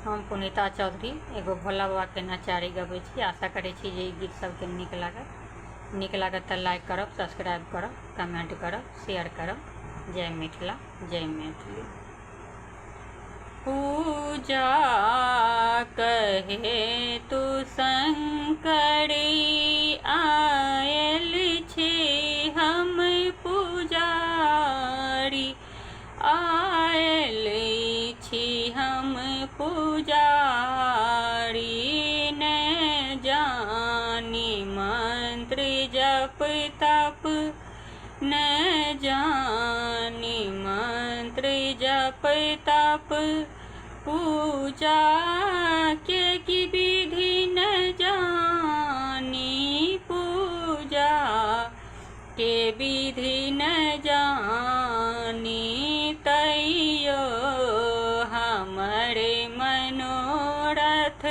हम पुनीता चौधरी एगो भोला बाबा के नचारी गबै छी। आशा करै छी जे ई गीत सबके नीक लागत तऽ लाइक करब, सब्सक्राइब करब, कमेंट करब, शेयर करब। जय मिथिला, जय मैथिली। पूजा कहे तू शंकर आयल छी हम पुजारी, आयल छी हम पुजारी। न जानी मंत्र जप तप, न जानी मंत्र जप तप। पूजा के की विधि न जानी, पूजा के विधि न जानी। तैयो हमरे मनोरथ,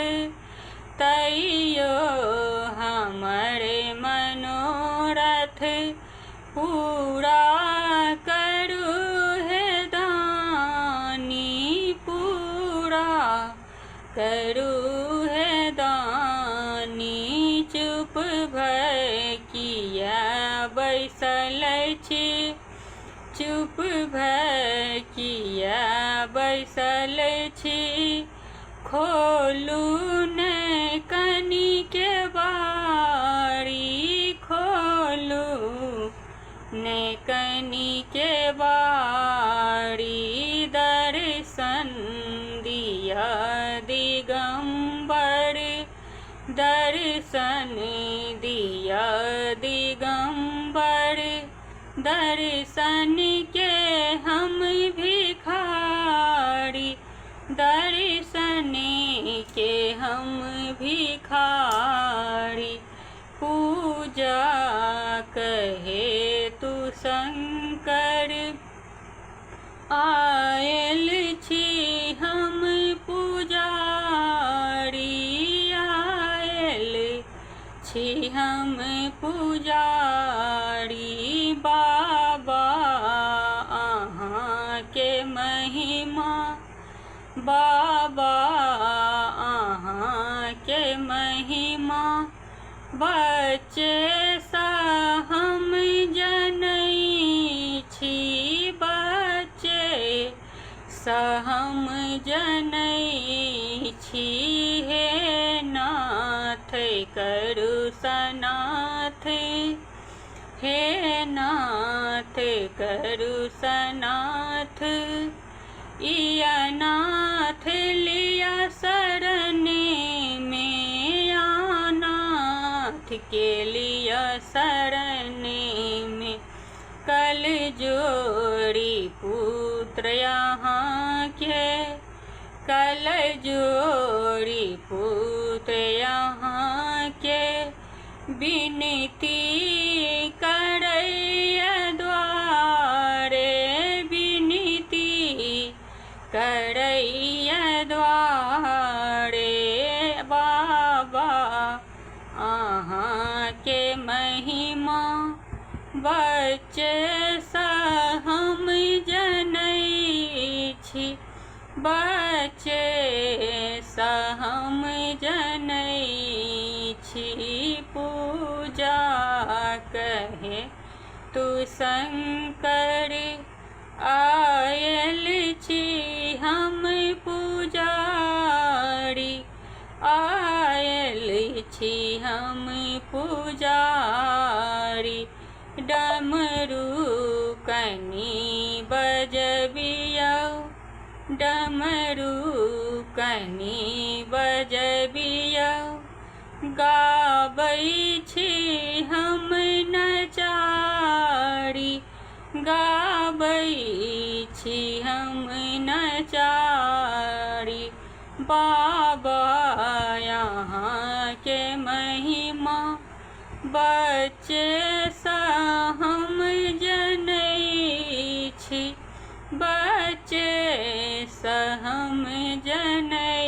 तैयो हमरे मनोरथ पूरा करू हे दानी, पूरा करू हे दानी। चुप भय किया बैसल छी, चुप भय किया बैसल छी। खोलू ने कनी के बारी, खोलू ने कनी के बारी। दर्शन दिया दिगंबर, दर्शन दिया दिगंबर। दर्शन के हम भिखारी, दर्शन के हम भिखारी। पूजा कहे तू शंकर आयल छी हम पुजारी, आयल छी हम पुजारी। बाबा अहाँ के महिमा, बाबा अहाँ के महिमा। बच्चे सा हम जनै छी, बच्चे सा हम जनै छी। हे नाथ करू सनाथ, हे नाथ करू सनाथ। इया नाथ लिया शरण में, नाथ के लिया शरण में। कल जोड़ी पुत्र यहाँ के, कल जोड़ी पुत्र यहाँ के। विनती करैया द्वारे, विनती करैया द्वारे। बाबा अहाँ के महिमा, बच्चे सा हम जनै छी, बच्चे सा हम जनै छी। पूजा कहे तू शंकर आयल छी हम पुजारी, आयल छी हम पुजारी। डमरू कनी बजबियौ, डमरू कनी बजबियौ। गाबै छी हम नचारी, गाबै छी हम नचारी। बाबा यहाँ के महिमा, बच्चे सा हम जनै छी, बच्चे सा हम जनै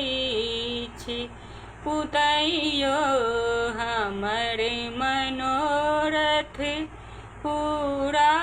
छी। पुतैयो हमर मनोरथ पूरा